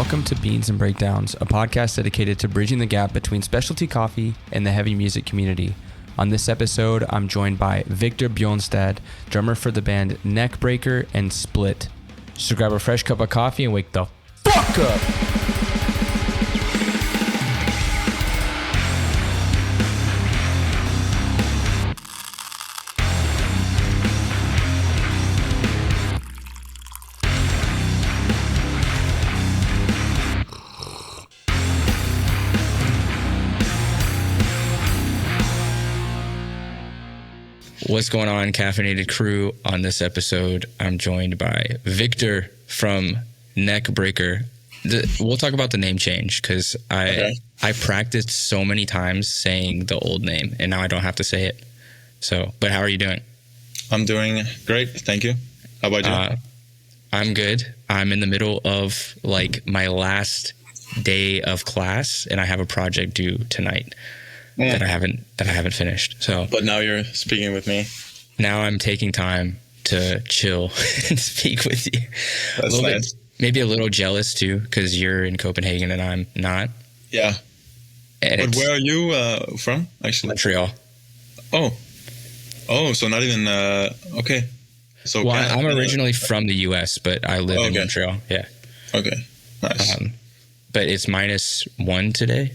Welcome to Beans and Breakdowns, a podcast dedicated to bridging the gap between specialty coffee and the heavy music community. On this episode, I'm joined by Viktor Bjørnstad, drummer for the band NECKBREAKKER and SPLIT. So grab a fresh cup of coffee and wake the fuck up! What's going on, caffeinated crew? On this episode, I'm joined by Viktor from NECKBREAKKER. We'll talk about the name change because I practiced so many times saying the old name, and now I don't have to say it. So, but how are you doing? I'm doing great, thank you. How about you? I'm good. I'm in the middle of like my last day of class, and I have a project due tonight. That I haven't finished. So, but now you're speaking with me. Now I'm taking time to chill and speak with you. That's nice. Maybe a little jealous too, because you're in Copenhagen and I'm not. Yeah. But where are you from, actually? Montreal. Oh, so not even okay. So well, I'm originally from the U.S., but I live in Montreal. Yeah. Okay. Nice. But it's -1 today.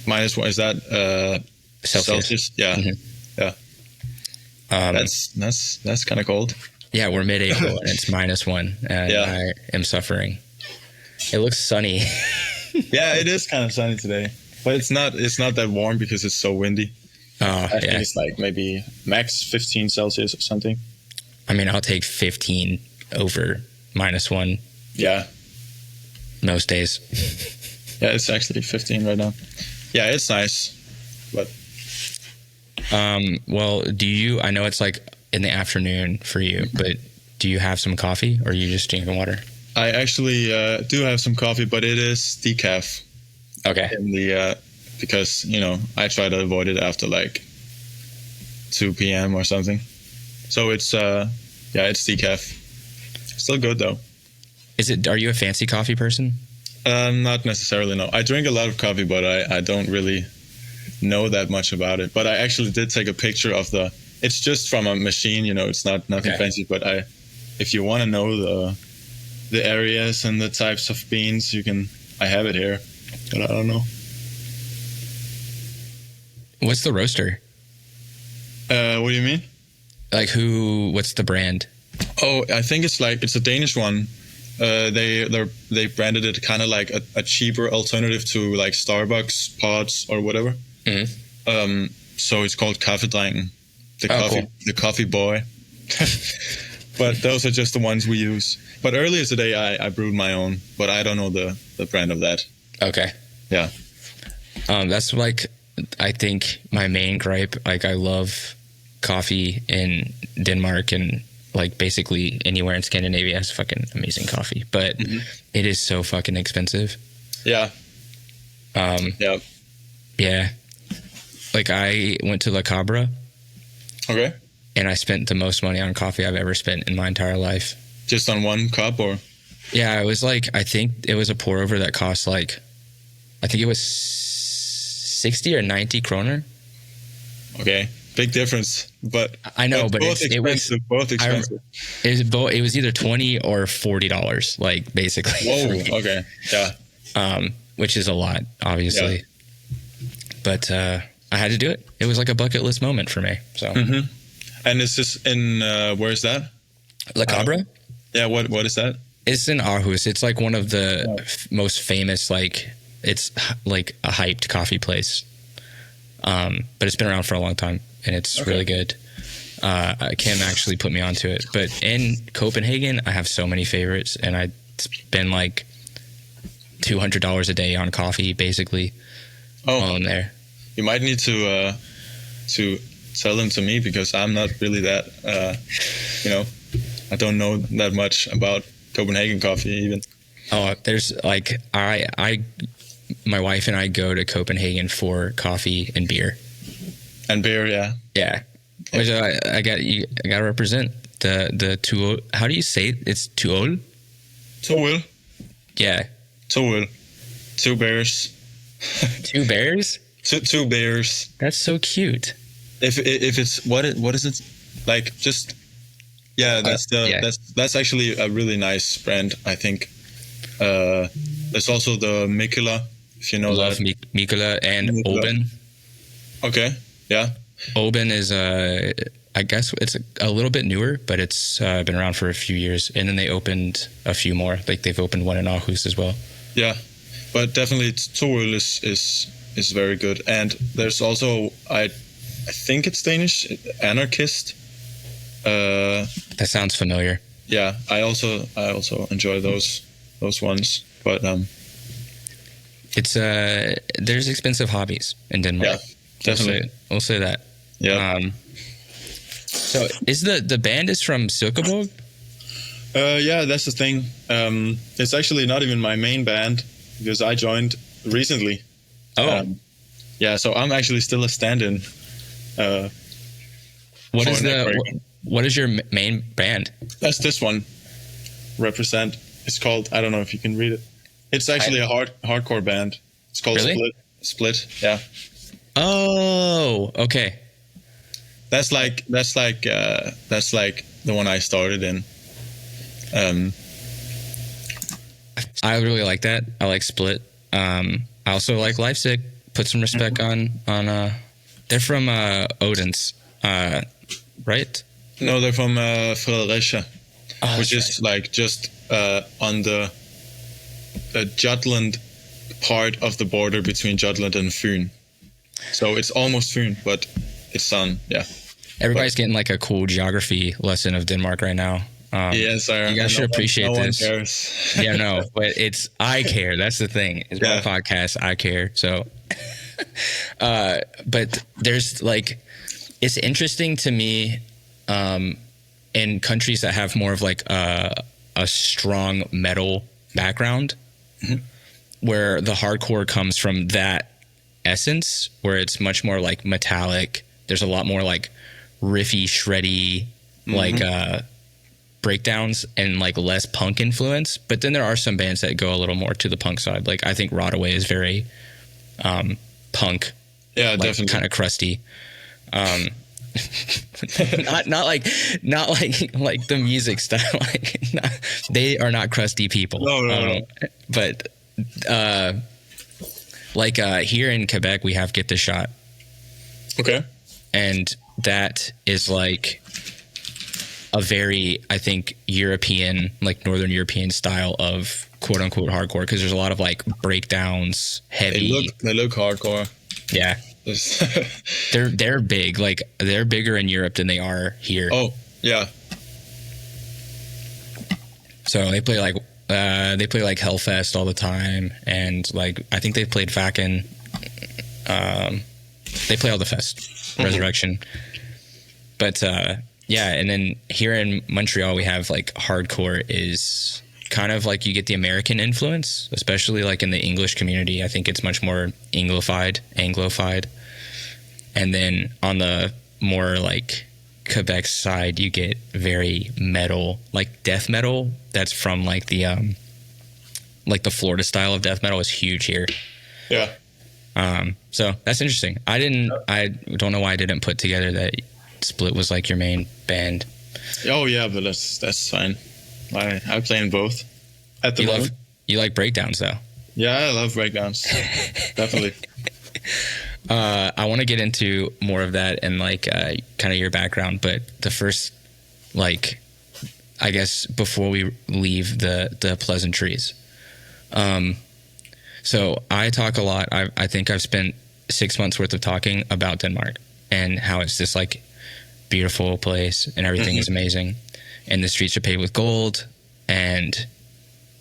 -1, is that Celsius? Yeah. Mm-hmm. Yeah. That's kind of cold. Yeah, we're mid-April and it's -1 and I am suffering. It looks sunny. Yeah, it is kind of sunny today. But it's not that warm because it's so windy. I think it's like maybe max 15 Celsius or something. I mean, I'll take 15 over -1. Yeah. Most days. Yeah, it's actually 15 right now. Yeah, it's nice, but well, I know it's like in the afternoon for you, but do you have some coffee or are you just drinking water? I actually do have some coffee, but it is decaf. Okay. Because I try to avoid it after like 2 p.m. or something. So it's it's decaf. Still good though. Are you a fancy coffee person? Not necessarily, no. I drink a lot of coffee, but I don't really know that much about it. But I actually did take a picture of it's just from a machine, it's nothing fancy. But if you want to know the areas and the types of beans, I have it here, but I don't know. What's the roaster? What do you mean? Like what's the brand? Oh, I think it's a Danish one. They branded it kind of like a cheaper alternative to like Starbucks pods or whatever. Mm-hmm. So it's called Kaffedrengen, the coffee boy. But those are just the ones we use. But earlier today I brewed my own, but I don't know the brand of that. Okay. Yeah. That's like I think my main gripe. Like I love coffee in Denmark and like basically anywhere in Scandinavia has fucking amazing coffee, but it is so fucking expensive. Yeah. Yeah. Like I went to La Cabra. Okay. And I spent the most money on coffee I've ever spent in my entire life. Just on one cup or? Yeah, it was like, I think it was a pour over that cost like, I think it was 60 or 90 kroner. Okay. Big difference, but I know, but both expensive. Both expensive. It was either $20 or $40, like basically. Whoa. Okay. Yeah. Which is a lot, obviously. Yeah. But I had to do it. It was like a bucket list moment for me. So. Mm-hmm. And is this in where is that? La Cabra. Yeah. What is that? It's in Aarhus. It's like one of the most famous. Like it's like a hyped coffee place. But it's been around for a long time. And it's really good. Kim actually put me onto it. But in Copenhagen, I have so many favorites, and I spend like $200 a day on coffee, basically. While I'm there. You might need to tell them to me because I'm not really that. I don't know that much about Copenhagen coffee even. Oh, there's like my wife and I go to Copenhagen for coffee and beer. And beer, yeah. Yeah. Which I got to represent the Tuol. How do you say it? It's Tuol? Tuol. Yeah. Tool. Two bears. Two bears? Two bears. That's so cute. If it's what is it like? Just that's actually a really nice brand, I think. There's also the Mikula, if you know Love that. Mikula and Mikula. Oben. Okay, yeah. Oben is I guess it's a little bit newer, but it's been around for a few years. And then they opened a few more. Like they've opened one in Aarhus as well. Yeah, but definitely Tool is very good. And there's also I think it's Danish, Anarchist. That sounds familiar. Yeah, I also enjoy those ones. But it's there's expensive hobbies in Denmark. Yeah, definitely. We'll say that. Yeah. So is the band is from Silkeborg? Yeah, that's the thing. It's actually not even my main band because I joined recently. Oh. Yeah, so I'm actually still a stand-in. What is your main band? That's this one. Represent. It's called, I don't know if you can read it. It's actually a hardcore band. It's called Really? Split. Yeah. Oh, okay. That's like the one I started in. I really like that. I like Split. I also like Leipzig. Put some respect on. They're from Odense, right? No, they're from Fredericia, which is right. like just on the Jutland part of the border between Jutland and Fyn. So it's almost Fyn, but it's on, yeah. Everybody's getting like a cool geography lesson of Denmark right now. Yes, you guys should appreciate this. No one cares. Yeah, no, but I care. That's the thing. It's my podcast. I care. So, but there's like, it's interesting to me, in countries that have more of like a strong metal background, where the hardcore comes from that essence, where it's much more like metallic. There's a lot more like riffy, shreddy, like breakdowns and like less punk influence. But then there are some bands that go a little more to the punk side. Like I think Rodaway is very punk. Yeah, like, definitely. kind of crusty. not like the music style. Like they are not crusty people. No. But like here in Quebec, we have Get the Shot. Okay. And that is like a very, I think, European, like Northern European style of quote unquote hardcore, because there's a lot of like breakdowns, heavy. They look hardcore. Yeah. They're big. Like they're bigger in Europe than they are here. Oh, yeah. So they play like Hellfest all the time, and like I think they've played Vakken. They play all the fest, Resurrection. But yeah, and then here in Montreal we have like hardcore is kind of like you get the American influence, especially like in the English community. I think it's much more Anglofied. And then on the more like Quebec side, you get very metal, like death metal. That's from like the Florida style of death metal is huge here. Yeah. So that's interesting. I don't know why I didn't put together that Split was like your main band. Oh yeah, but that's fine. I play in both at the moment. You like breakdowns though. Yeah, I love breakdowns. Definitely. I want to get into more of that and like kind of your background, but the first, like, I guess before we leave the pleasantries, so I talk a lot. I think I've spent 6 months worth of talking about Denmark and how it's this like beautiful place and everything is amazing, and the streets are paved with gold, and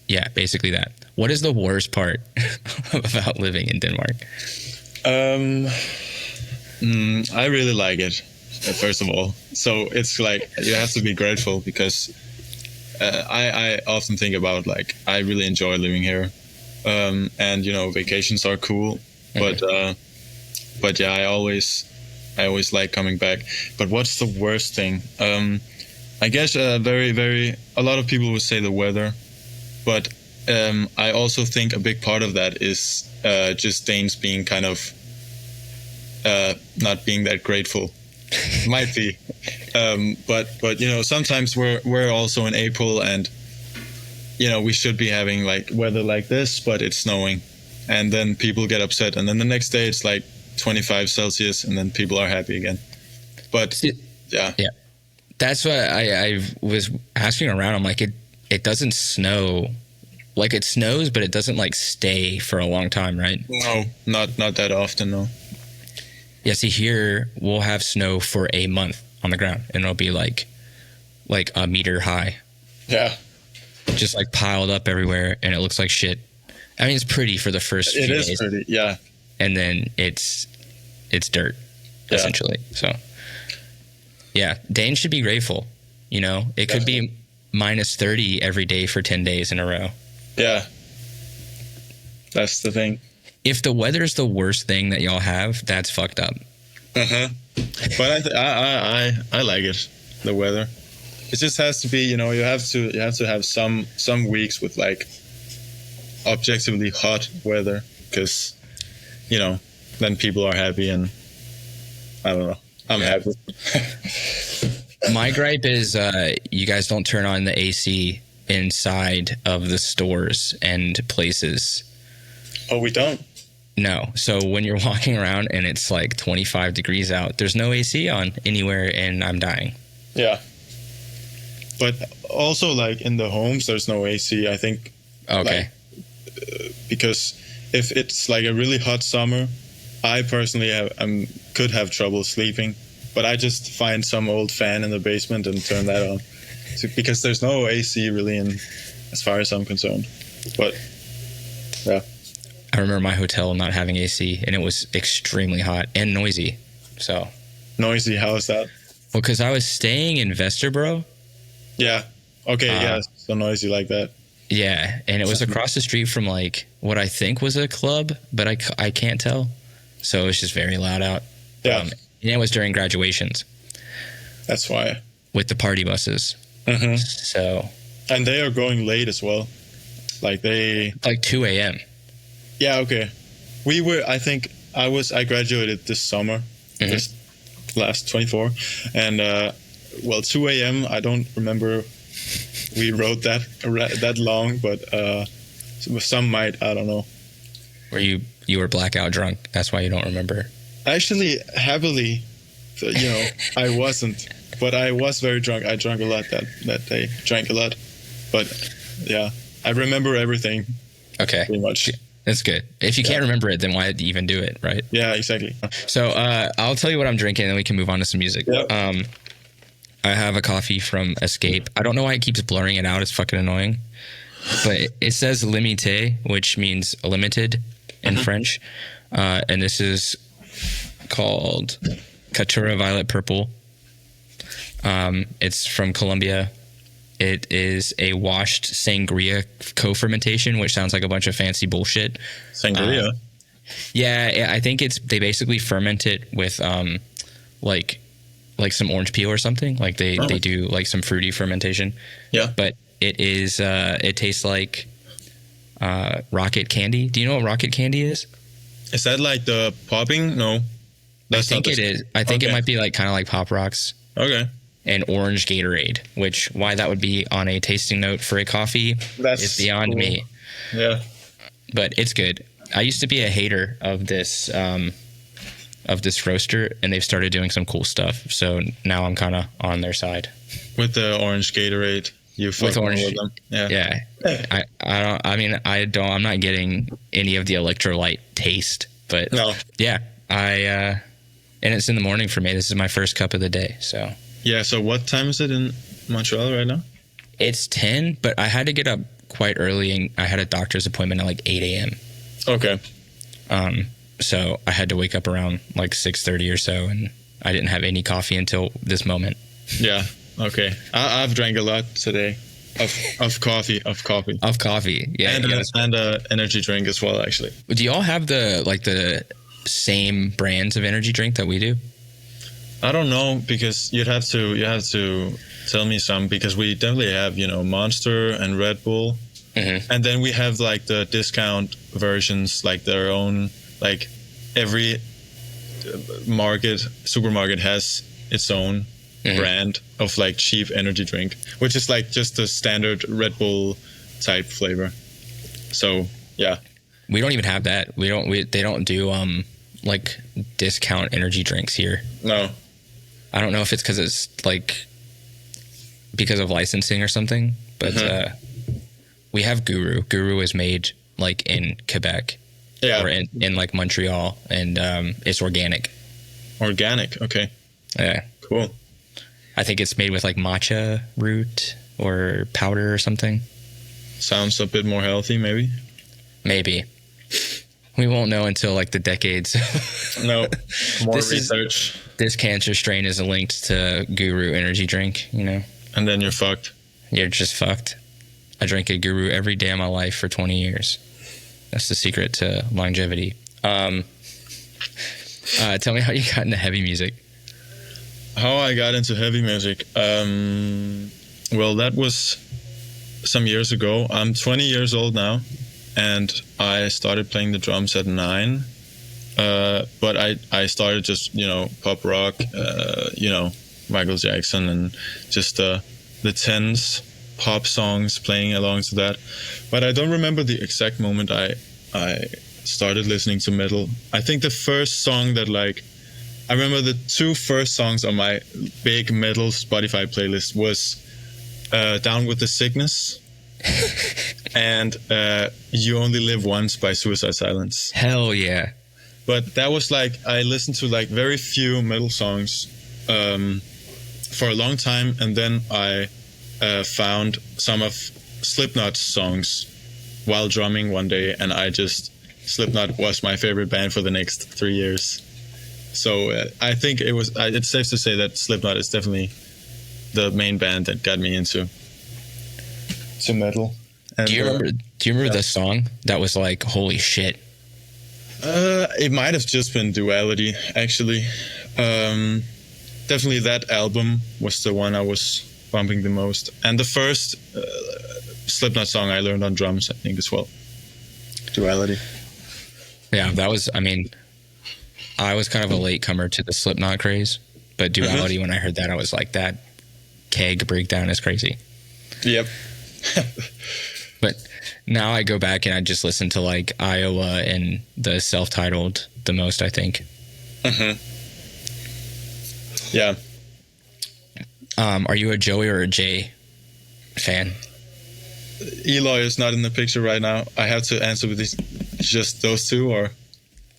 yeah, basically that. What is the worst part about living in Denmark? I really like it, first of all. So it's like you have to be grateful because I often think about like I really enjoy living here, and you know vacations are cool, but yeah, I always like coming back. But what's the worst thing? I guess a lot of people would say the weather, but I also think a big part of that is just Danes being kind of not being that grateful. Might be, but you know, sometimes we're also in April, and you know, we should be having like weather like this, but it's snowing, and then people get upset, and then the next day it's like 25 Celsius, and then people are happy again. But yeah. That's what I was asking around. I'm like, it doesn't snow. Like, it snows, but it doesn't like stay for a long time, right? No, not that often, no. Yeah, see, here we'll have snow for a month on the ground, and it'll be like a meter high. Yeah. Just like piled up everywhere, and it looks like shit. I mean, it's pretty for the first few days. It is pretty, yeah. And then it's dirt, essentially. So, yeah, Danes should be grateful. You know, it could be minus 30 every day for 10 days in a row. Yeah. That's the thing. If the weather's the worst thing that y'all have, that's fucked up. But I like it, the weather. It just has to be, you know, you have to have some weeks with like objectively hot weather, because, you know, then people are happy, and I don't know. I'm happy. My gripe is you guys don't turn on the AC inside of the stores and places. Oh, we don't? No. So when you're walking around and it's like 25 degrees out, there's no AC on anywhere, and I'm dying. Yeah. But also, like, in the homes, there's no AC, I think. Okay. Like, because if it's like a really hot summer, I personally could have trouble sleeping. But I just find some old fan in the basement and turn that on. Because there's no AC really in, as far as I'm concerned. But, yeah. I remember my hotel not having AC, and it was extremely hot and noisy. So noisy? How is that? Well, because I was staying in Vesterbro. Yeah. Okay. Yeah. So noisy like that. Yeah, and it was across the street from like what I think was a club, but I can't tell. So it was just very loud out. Yeah. And it was during graduations. That's why. With the party buses. Mm-hmm. So. And they are going late as well. Like 2 a.m. Yeah, okay. I graduated this summer, this last 24. And, 2 a.m., I don't remember we wrote that long, but some might, I don't know. Or you were blackout drunk, that's why you don't remember. Actually, happily, you know, I wasn't, but I was very drunk. I drank a lot that day, drank a lot. But, yeah, I remember everything. Okay. Pretty much. That's good. If you can't remember it, then why even do it, right? Yeah, exactly. So I'll tell you what I'm drinking, and then we can move on to some music. Yep. I have a coffee from Escape. I don't know why it keeps blurring it out. It's fucking annoying. But it says limité, which means limited in French. And this is called Caturra Violet Purple. It's from Colombia. It is a washed sangria co-fermentation, which sounds like a bunch of fancy bullshit. Sangria? Yeah, I think they basically ferment it with like some orange peel or something. Like they do like some fruity fermentation. Yeah. But it is it tastes like rocket candy. Do you know what rocket candy is? Is that like the popping? No. I think it is. I think it might be like kind of like Pop Rocks. Okay. And orange Gatorade, which why that would be on a tasting note for a coffee is beyond me. Yeah. But it's good. I used to be a hater of this roaster, and they've started doing some cool stuff. So now I'm kind of on their side. With the orange Gatorade, with them. Yeah. I'm not getting any of the electrolyte taste, but yeah, and it's in the morning for me. This is my first cup of the day, so. Yeah, so what time is it in Montreal right now? It's 10, but I had to get up quite early, and I had a doctor's appointment at like 8 a.m. Okay. So I had to wake up around like 6:30 or so, and I didn't have any coffee until this moment. Yeah, okay. I've drank a lot today of coffee. Yeah. And an energy drink as well, actually. Do y'all have the same brands of energy drink that we do? I don't know, because you have to tell me some, because we definitely have, Monster and Red Bull. And then we have like the discount versions, like their own, like every supermarket has its own brand of like cheap energy drink, which is like just the standard Red Bull type flavor. So yeah, we don't even have that. They don't do like discount energy drinks here. No, I don't know if it's because of licensing or something, but we have Guru. Guru is made like in Quebec, or in like Montreal, and it's organic. Organic, okay. Yeah, cool. I think it's made with like matcha root or powder or something. Sounds a bit more healthy, maybe. Maybe. We won't know until like the decades. No, more research. This cancer strain is linked to Guru energy drink, you know? And then you're fucked. You're just fucked. I drank a Guru every day of my life for 20 years. That's the secret to longevity. Tell me how you got into heavy music. How I got into heavy music? Well, that was some years ago. I'm 20 years old now, and I started playing the drums at 9. But I started just, pop rock, Michael Jackson, and just the 10s pop songs, playing along to that. But I don't remember the exact moment I started listening to metal. I think the first song that I remember the 2 first songs on my big metal Spotify playlist was Down with the Sickness and You Only Live Once by Suicide Silence. Hell yeah. But that was I listened to very few metal songs for a long time, and then I found some of Slipknot's songs while drumming one day, and Slipknot was my favorite band for the next 3 years. So I think it's safe to say that Slipknot is definitely the main band that got me into metal. And, do you remember the song that was like, holy shit? It might have just been Duality, actually. Definitely that album was the one I was bumping the most. And the first Slipknot song I learned on drums, I think, as well. Duality. Yeah, that was, I was kind of a latecomer to the Slipknot craze, but Duality, when I heard that, I was like, that keg breakdown is crazy. Yep. But now I go back and I just listen to Iowa and the self-titled the most, I think. Yeah. Are you a Joey or a Jay fan? Eloy is not in the picture right now. I have to answer with just those 2, or?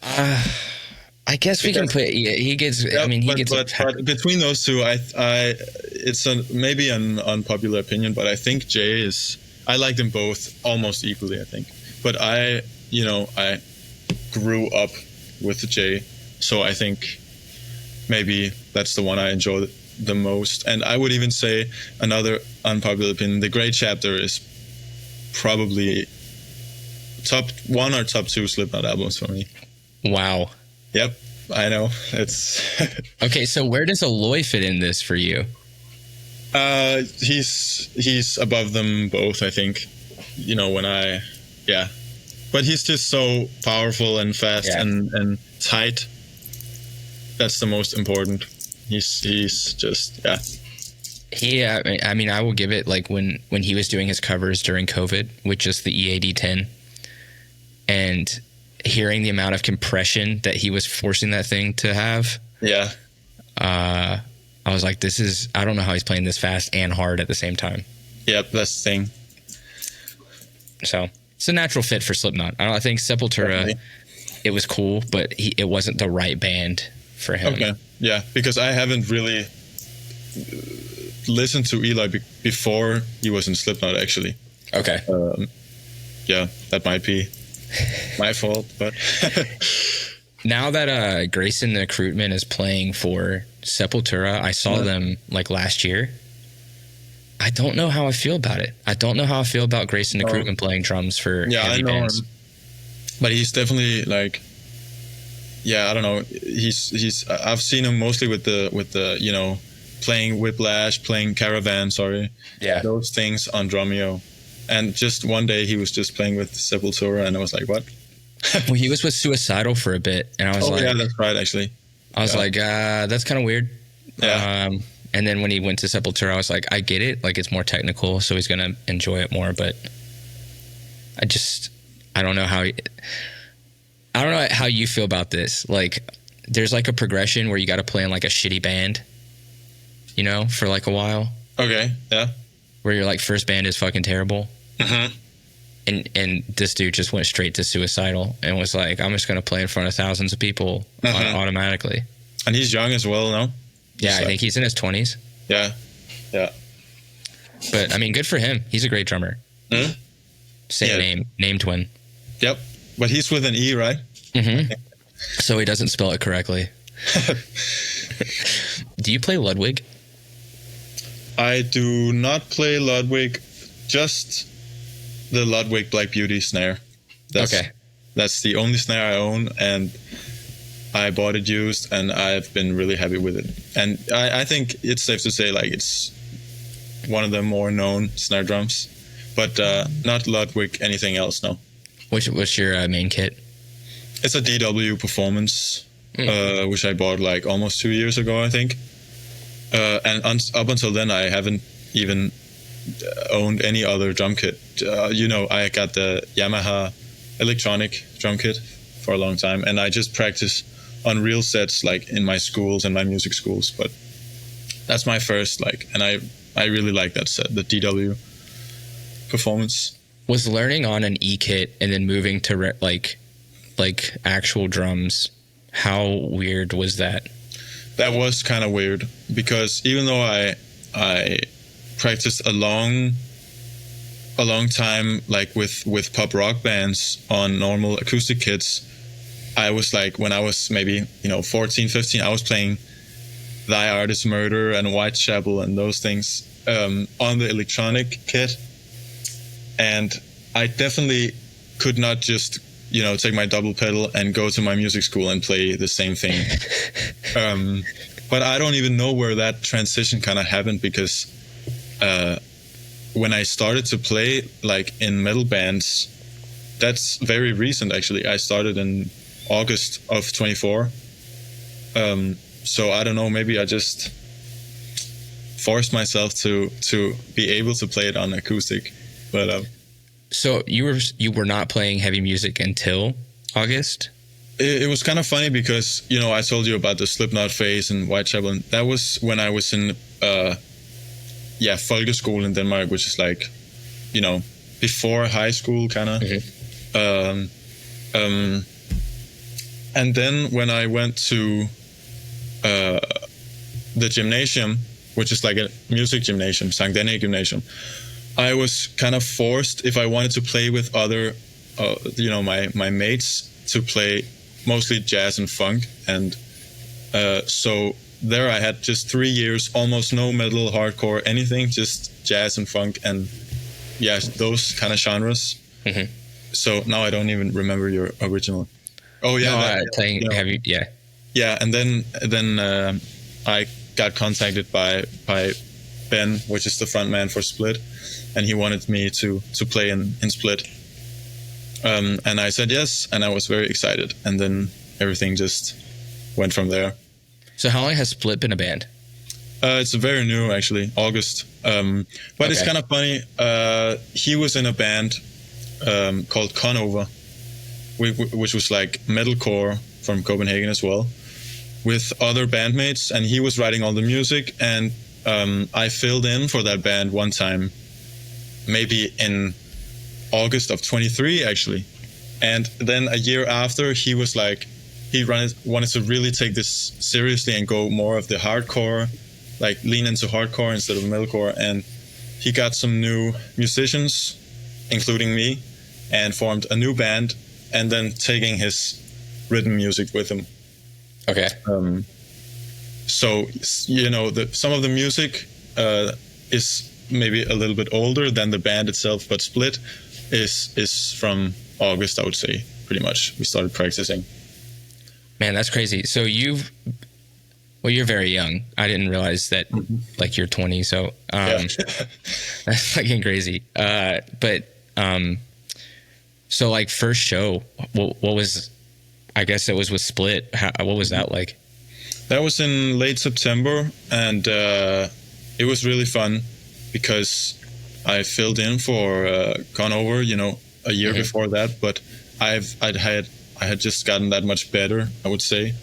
I guess we can put. He gets. Yep, he gets. But between those 2, it's maybe an unpopular opinion, but I think Jay is. I like them both almost equally, I think. But I grew up with Jay, so I think maybe that's the one I enjoy the most. And I would even say another unpopular opinion: The Great Chapter is probably top 1 or top 2 Slipknot albums for me. Wow. Yep, I know. It's okay. So where does Eloy fit in this for you? He's above them both, I think. But he's just so powerful and fast and tight. That's the most important. He's just I will give it when he was doing his covers during COVID with just the EAD-10 and hearing the amount of compression that he was forcing that thing to have. Yeah. I was like, I don't know how he's playing this fast and hard at the same time. Yep, that's the thing. So it's a natural fit for Slipknot. I think Sepultura, definitely. It was cool, but it wasn't the right band for him. Okay, yeah, because I haven't really listened to Eli before he was in Slipknot, actually. Okay. Yeah, that might be my fault, but... Now that Grayson the Recruitment is playing for Sepultura, I saw them last year. I don't know how I feel about it. I don't know how I feel about Grayson the Recruitment playing drums for heavy bands. But he's definitely I don't know. He's I've seen him mostly with the playing Whiplash, playing Caravan. Sorry, yeah, those things on Drumeo, And just one day he was just playing with Sepultura, and I was like, what? Well, he was with Suicidal for a bit, and I was like, yeah, that's right, actually. I was like, that's kind of weird. Yeah. And then when he went to Sepultura, I was like, I get it. Like, it's more technical, so he's going to enjoy it more. But I don't know how you feel about this. Like, there's like a progression where you got to play in like a shitty band, you know, for like a while. Okay, yeah. Where your like first band is fucking terrible. Mm-hmm. And this dude just went straight to Suicidal and was like, I'm just going to play in front of thousands of people automatically. And he's young as well, no? Yeah, I think he's in his 20s. Yeah, yeah. But, I mean, good for him. He's a great drummer. Mm-hmm. Same name twin. Yep. But he's with an E, right? Mm-hmm. So he doesn't spell it correctly. Do you play Ludwig? I do not play Ludwig, just the Ludwig Black Beauty snare. That's the only snare I own, and I bought it used, and I've been really happy with it. And I think it's safe to say, like, it's one of the more known snare drums, but not Ludwig anything else, no. What's your main kit? It's a DW Performance, which I bought like almost 2 years ago, I think. And up until then, I haven't even owned any other drum kit. I got the Yamaha electronic drum kit for a long time, and I just practice on real sets, like in my schools and my music schools. But that's my first, and I really like that set, the DW Performance. Was learning on an E kit and then moving to like actual drums, how weird was that? That was kind of weird, because even though I practiced a long time, like with pop rock bands on normal acoustic kits, I was like, when I was maybe 14, 15, I was playing Thy Art Is Murder and Whitechapel and those things on the electronic kit, and I definitely could not just take my double pedal and go to my music school and play the same thing. But I don't even know where that transition kind of happened, because when I started to play like in metal bands, that's very recent actually. I started in August of 24. So I don't know, maybe I just forced myself to be able to play it on acoustic. But so you were not playing heavy music until August? It was kind of funny because, I told you about the Slipknot phase and Whitechapel, and that was when I was in folkeskole in Denmark, which is like, before high school kind of. Mm-hmm. And then when I went to the gymnasium, which is like a music gymnasium, Sankt Dennis Gymnasium, I was kind of forced, if I wanted to play with other, my mates, to play mostly jazz and funk. And so there I had just 3 years, almost no metal, hardcore, anything, just jazz and funk and those kind of genres. Mm-hmm. So now I don't even remember your original. Oh yeah, playing heavy, yeah. Yeah, and then I got contacted by Ben, which is the front man for Split, and he wanted me to play in Split. And I said yes, and I was very excited, and then everything just went from there. So how long has Split been a band? It's very new, actually, August. But It's kind of funny. He was in a band called Conover, which was like metalcore from Copenhagen as well, with other bandmates, and he was writing all the music, and I filled in for that band one time, maybe in August of 23 actually. And then a year after, he was like, he wanted to really take this seriously and go more of the hardcore, like lean into hardcore instead of metalcore, and he got some new musicians, including me, and formed a new band, and then taking his written music with him. Okay. So some of the music is maybe a little bit older than the band itself, but Split is from August, I would say, pretty much. We started practicing. Man, that's crazy. So Well, you're very young. I didn't realize that, like, you're 20. So that's fucking crazy. So like first show, what was? I guess it was with Split. What was that like? That was in late September, and it was really fun because I filled in for Conover, a year before that. But I had just gotten that much better, I would say,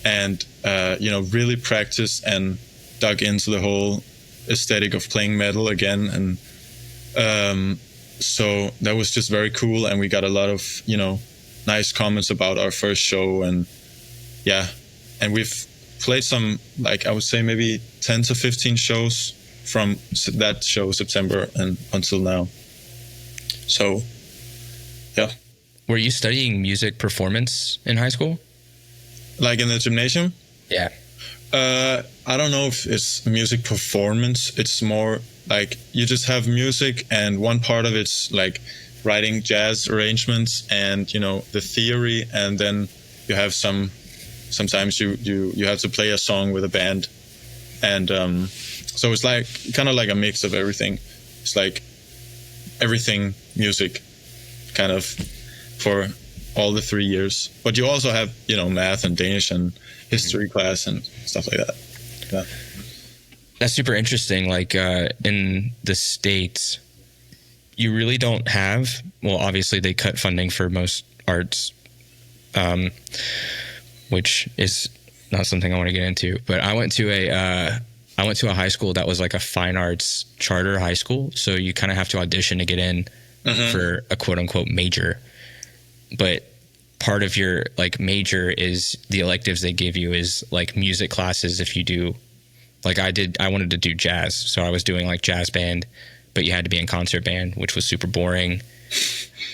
and really practiced and dug into the whole aesthetic of playing metal again, and so that was just very cool, and we got a lot of nice comments about our first show, and we've played some, like, I would say maybe 10 to 15 shows from that show September and until now. So yeah. Were you studying music performance in high school? Like in the gymnasium? Yeah. I don't know if it's music performance. It's more like you just have music, and one part of it's like writing jazz arrangements and the theory, and then you have sometimes you have to play a song with a band, and so it's like kind of like a mix of everything. It's like everything music kind of for all the 3 years, but you also have math and Danish and history class and stuff like that. Yeah. That's super interesting. Like in the States, you really don't have, well, obviously they cut funding for most arts, which is not something I want to get into, but I went to a high school that was like a fine arts charter high school. So you kind of have to audition to get in for a quote unquote major. But part of your like major is the electives they give you is like music classes. If you do, like I wanted to do jazz. So I was doing like jazz band, but you had to be in concert band, which was super boring,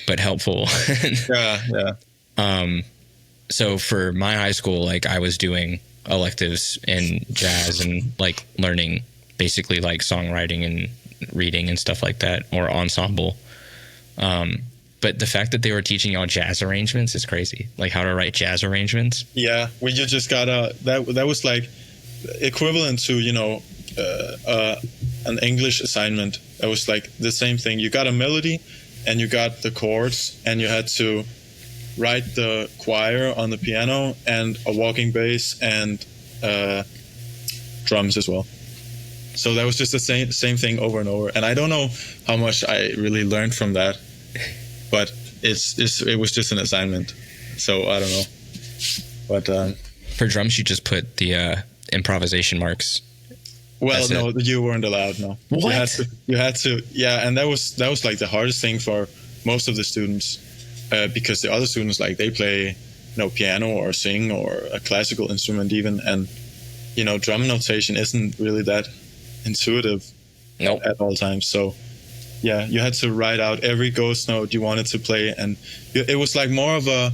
but helpful. Yeah. So for my high school, like I was doing electives in jazz and like learning basically like songwriting and reading and stuff like that, or ensemble. But the fact that they were teaching y'all jazz arrangements is crazy. Like how to write jazz arrangements. Yeah, we just got that was like equivalent to an English assignment. That was like the same thing. You got a melody, and you got the chords, and you had to write the choir on the piano and a walking bass and drums as well. So that was just the same thing over and over. And I don't know how much I really learned from that, but it was just an assignment. So I don't know. But for drums, you just put the improvisation marks. Well, no, you weren't allowed. No. What? You had to. Yeah, and that was like the hardest thing for most of the students, because the other students, like, they play piano or sing or a classical instrument even, and drum notation isn't really that intuitive at all times. So yeah, you had to write out every ghost note you wanted to play, and it was like more of a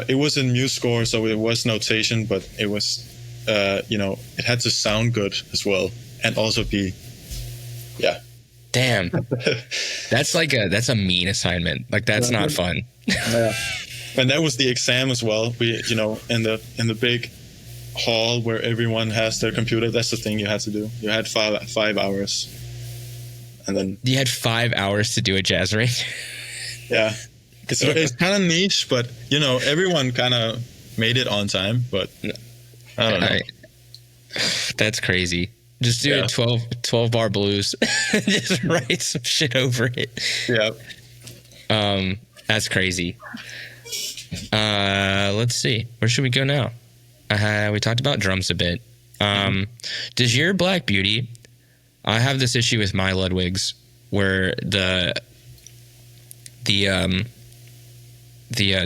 it was in MuseScore, so it was notation, but it was it had to sound good as well, and also be damn. That's a mean assignment. Like that's not fun. Yeah. And that was the exam as well. We in the big hall where everyone has their computer, that's the thing you had to do. You had 5 hours, and then you had 5 hours to do a jazz arrangement. Yeah, it's kind of niche, but everyone kind of made it on time. But I don't know. That's crazy. Just do 12 bar blues. Just write some shit over it. Yeah. That's crazy. Let's see. Where should we go now? We talked about drums a bit. Does your Black Beauty? I have this issue with my Ludwigs where the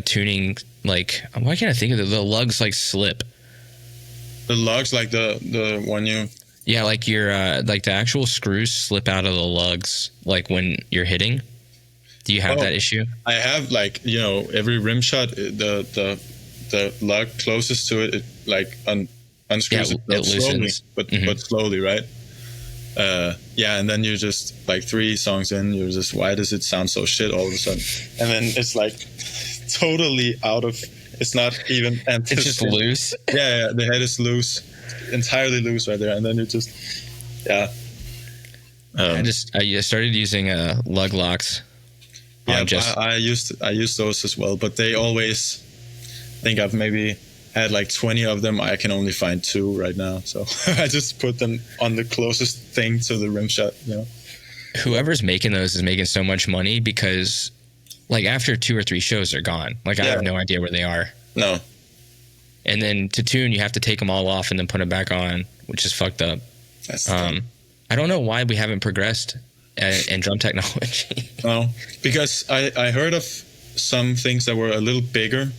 tuning, like, why can't I think of it? The lugs like slip. The lugs, like the one you. Yeah, like your like the actual screws slip out of the lugs, like when you're hitting. Do you have that issue? I have, like, every rim shot, the lug closest to it like unscrews it slowly, but slowly, right? And then you're just like 3 songs in, you're just, why does it sound so shit all of a sudden? And then it's like totally out of It's not even. It's just loose. Yeah, the head is loose, entirely loose right there, and then it just, yeah. I started using lug locks. Yeah, I used those as well, but they always. I think I've maybe had like 20 of them. I can only find 2 right now, so I just put them on the closest thing to the rim shot. You know, whoever's making those is making so much money because, like, after 2 or 3 shows, they're gone. Like, I have no idea where they are. No. And then to tune, you have to take them all off and then put them back on, which is fucked up. That's I don't know why we haven't progressed in drum technology. No, because I heard of some things that were a little bigger,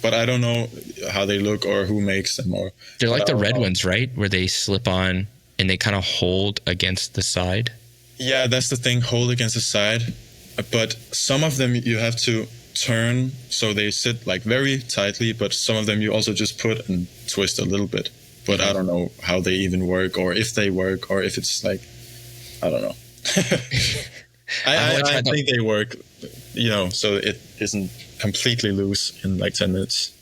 but I don't know how they look or who makes them. Or they're like the red ones, right? Where they slip on and they kind of hold against the side. Yeah, that's the thing, hold against the side. But some of them you have to turn so they sit like very tightly, but some of them you also just put and twist a little bit. But I don't know how they even work, or if they work, or if it's like, I don't know. I think they work, you know, so it isn't completely loose in like 10 minutes.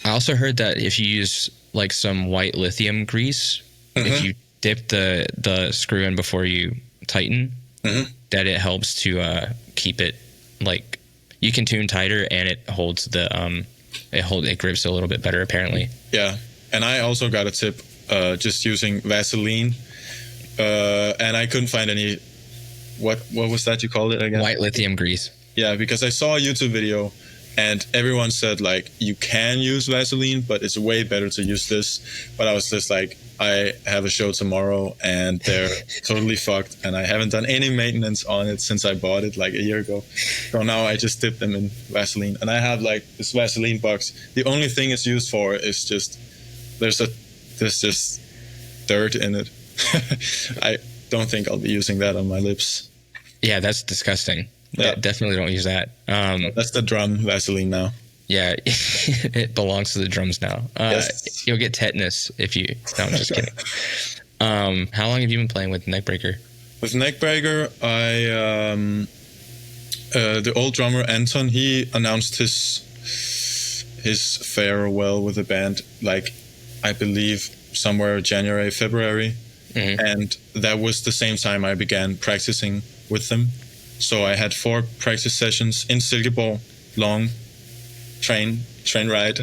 I also heard that if you use like some white lithium grease, if you dip the screw in before you tighten, that it helps to keep it, like, you can tune tighter and it holds it grips a little bit better apparently. Yeah. And I also got a tip just using Vaseline, and I couldn't find any. What was that you called it again? White lithium grease. Yeah, because I saw a YouTube video, and everyone said like you can use Vaseline, but it's way better to use this. But I was just like, I have a show tomorrow, and they're totally fucked, and I haven't done any maintenance on it since I bought it like a year ago. So now I just dip them in Vaseline, and I have like this Vaseline box. The only thing it's used for is just there's just dirt in it. I don't think I'll be using that on my lips. Yeah, that's disgusting. Yeah. Definitely don't use that. That's the drum Vaseline now. Yeah, it belongs to the drums now. Yes. You'll get tetanus if you... No, I'm just kidding. How long have you been playing with Neckbreaker? With Neckbreaker, the old drummer Anton, he announced his farewell with the band, like, I believe somewhere January, February. And that was the same time I began practicing with them. So I had 4 practice sessions in Silkeborg, long train ride.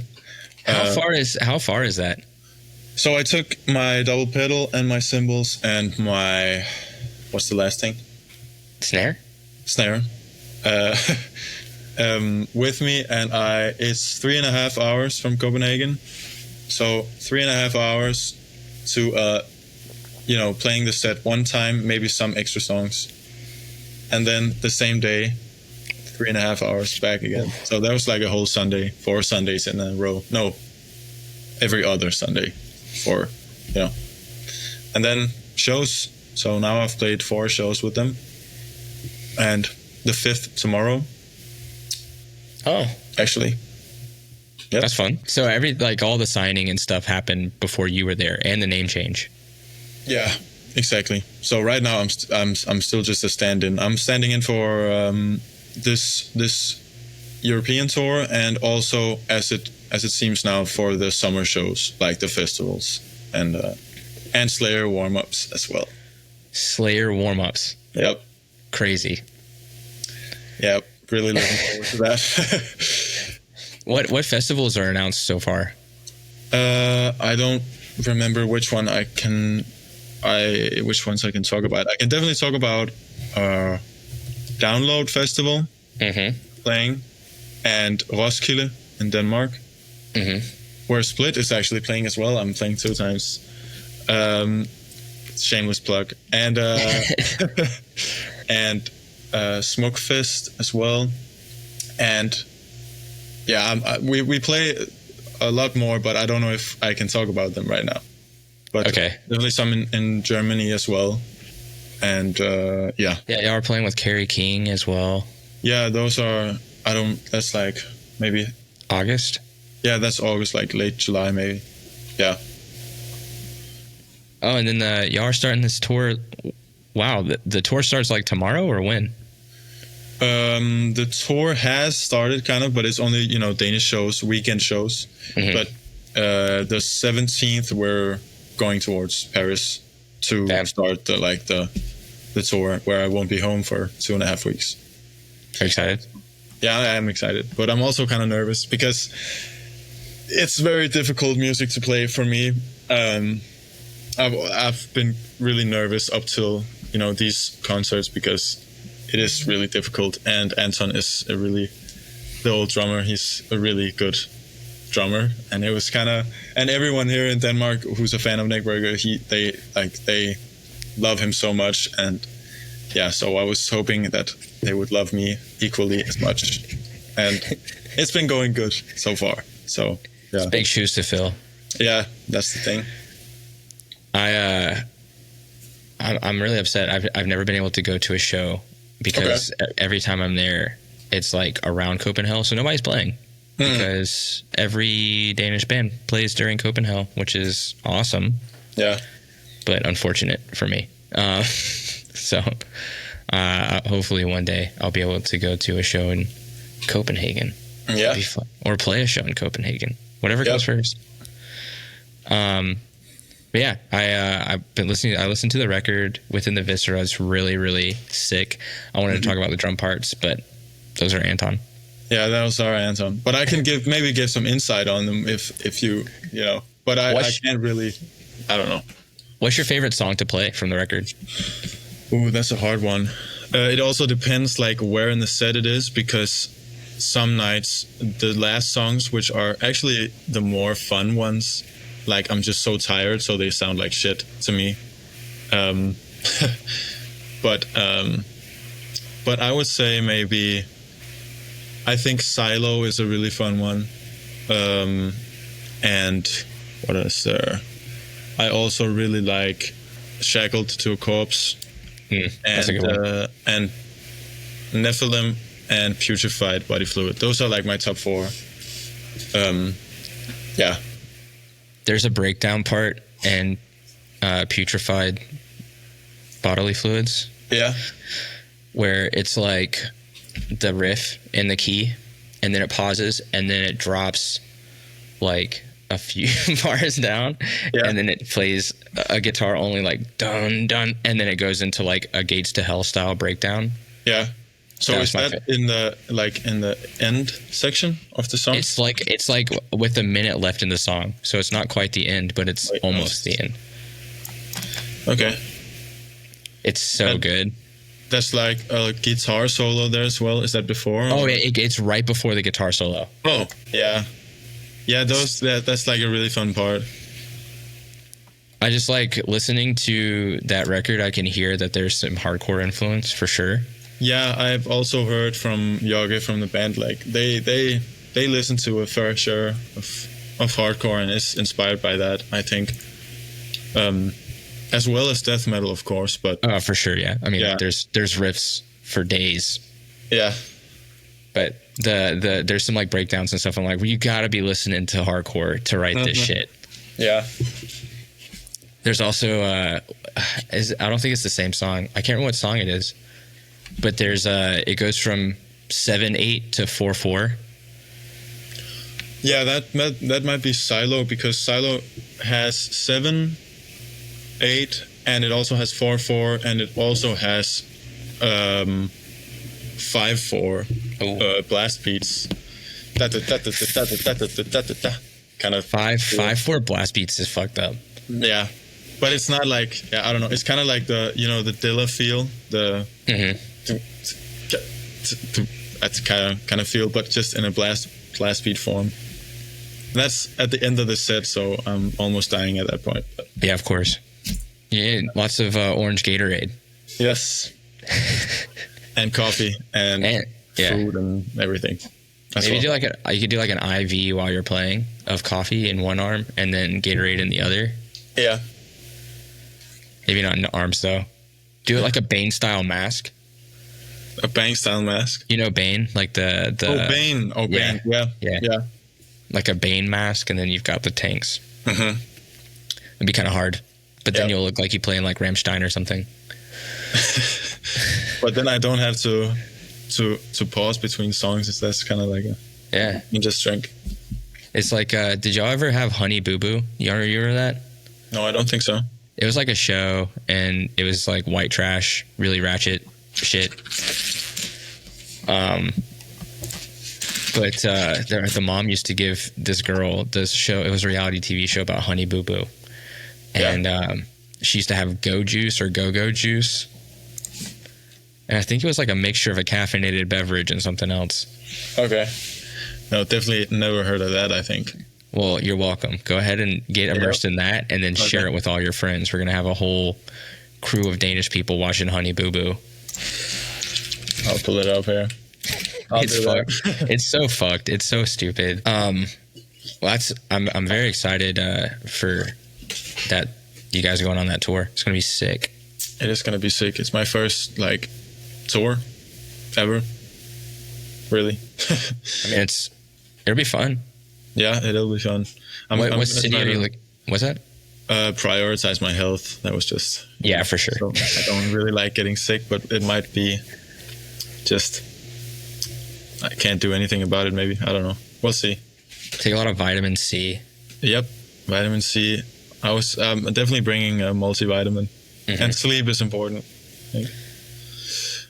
How far is that? So I took my double pedal and my cymbals and my, what's the last thing? Snare. With me, and it's 3.5 hours from Copenhagen. So 3.5 hours to playing the set one time, maybe some extra songs, and then the same day 3.5 hours back again. So that was like a whole Sunday, 4 Sundays in a row. No, every other Sunday, and then shows. So now I've played 4 shows with them, and the 5th tomorrow. Oh, actually. Yep. That's fun. So all the signing and stuff happened before you were there, and the name change. Yeah, exactly. So right now I'm still just a stand-in. I'm standing in for this European tour, and also as it seems now for the summer shows, like the festivals and Slayer warm-ups as well. Slayer warm-ups. Yep. Crazy. Yep. Really looking forward to that. What festivals are announced so far? I don't remember which ones I can talk about. I can definitely talk about Download Festival playing, and Roskilde in Denmark, where Split is actually playing as well. I'm playing 2 times. Shameless plug. And and Smukfest as well. And yeah, we play a lot more, but I don't know if I can talk about them right now. But okay. Definitely some in Germany as well. And yeah, y'all are playing with Kerry King as well. Yeah, those are, that's like maybe August. Yeah, that's August, like late July maybe. Yeah. Oh, and then y'all are starting this tour. Wow, the tour starts like tomorrow or when? The tour has started kind of, but it's only, you know, Danish shows, weekend shows. But the 17th we're going towards Paris to start the tour, where I won't be home for 2.5 weeks. Are you excited? Yeah, I am excited, but I'm also kind of nervous because it's very difficult music to play for me. I've been really nervous up till, you know, these concerts because it is really difficult. And Anton is the old drummer. He's a really good drummer, and it was kind of, and everyone here in Denmark who's a fan of Neckbreakker, they love him so much, and yeah, so I was hoping that they would love me equally as much, and it's been going good so far. So yeah, it's big shoes to fill. Yeah, that's the thing. I'm really upset. I've never been able to go to a show because every time I'm there, it's like around Copenhagen, so nobody's playing. Because every Danish band plays during Copenhagen, which is awesome. Yeah. But unfortunate for me. So hopefully one day I'll be able to go to a show in Copenhagen. Yeah. Or play a show in Copenhagen. Whatever goes first. But yeah, I've been listening. I listened to the record Within the Viscera. It's really, really sick. I wanted to talk about the drum parts, but those are Anton. Yeah, those are Anton. But I can maybe give some insight on them if you know. But I can't really. I don't know. What's your favorite song to play from the record? Ooh, that's a hard one. It also depends like where in the set it is, because some nights the last songs, which are actually the more fun ones, like I'm just so tired, so they sound like shit to me. But I would say maybe. I think Silo is a really fun one. And what else there? I also really like Shackled to a Corpse. That's a good one. And Nephilim and Putrefied Body Fluid. Those are like my top 4. Yeah. There's a breakdown part in Putrefied Bodily Fluids. Yeah. Where it's like the riff in the key, and then it pauses, and then it drops like a few bars down, and then it plays a guitar only, like dun dun, and then it goes into like a Gates to Hell style breakdown. Yeah. So is that in the end section of the song? It's like with a minute left in the song, so it's not quite the end, but it's almost the end. Okay. It's so good. That's like a guitar solo there as well. Is that before? Oh, it's right before the guitar solo. Oh, yeah. Yeah, that's like a really fun part. I just like listening to that record. I can hear that there's some hardcore influence for sure. Yeah, I've also heard from Jorge from the band, like they listen to a fair share of hardcore and is inspired by that, I think. As well as death metal, of course, but for sure, yeah. I mean, there's riffs for days. Yeah, but there's some like breakdowns and stuff. I'm like, well, you got to be listening to hardcore to write this shit. Yeah. There's also I don't think it's the same song. I can't remember what song it is, but there's it goes from 7/8 to 4/4. Yeah, that might be Silo, because Silo has 7/8, and it also has 4/4, and it also has 5/4 blast beats. Kind of 5/4 blast beats is fucked up. Yeah, but it's not like, I don't know. It's kind of like the the Dilla feel, that's kind of feel, but just in a blast beat form. That's at the end of the set, so I'm almost dying at that point. But. Yeah, of course. Yeah, lots of orange Gatorade. Yes. And coffee and food and everything. Maybe you could do like an IV while you're playing of coffee in one arm and then Gatorade in the other. Yeah. Maybe not in the arms though. Do it like a Bane style mask. A Bane style mask. You know Bane, like the Bane. Bane. Yeah. Like a Bane mask, and then you've got the tanks. It'd be kind of hard, but then you'll look like you play in like Rammstein or something. But then I don't have to to pause between songs. That's kind of like you just drink. It's like, did y'all ever have Honey Boo Boo? You remember that? No, I don't think so. It was like a show, and it was like white trash, really ratchet shit. But the mom used to give this girl this show. It was a reality TV show about Honey Boo Boo, and she used to have Go Juice or Go Juice, and I think it was like a mixture of a caffeinated beverage and something else. Okay. No, definitely never heard of that, I think. Well, you're welcome. Go ahead and get immersed in that, and then share it with all your friends. We're gonna have a whole crew of Danish people watching Honey Boo Boo. I'll pull it up here. It's fucked. It's so fucked. It's so stupid. Well, I'm very excited for that. You guys are going on that tour. It's gonna be sick. It is gonna be sick. It's my first like tour ever. Really. I mean, it'll be fun. Yeah, it'll be fun. What city are you like? What's that? Prioritize my health. That was just for sure. So I don't really like getting sick, but it might be just I can't do anything about it. Maybe I don't know. We'll see. Take a lot of vitamin C. Yep, vitamin C. I was definitely bringing a multivitamin, and sleep is important.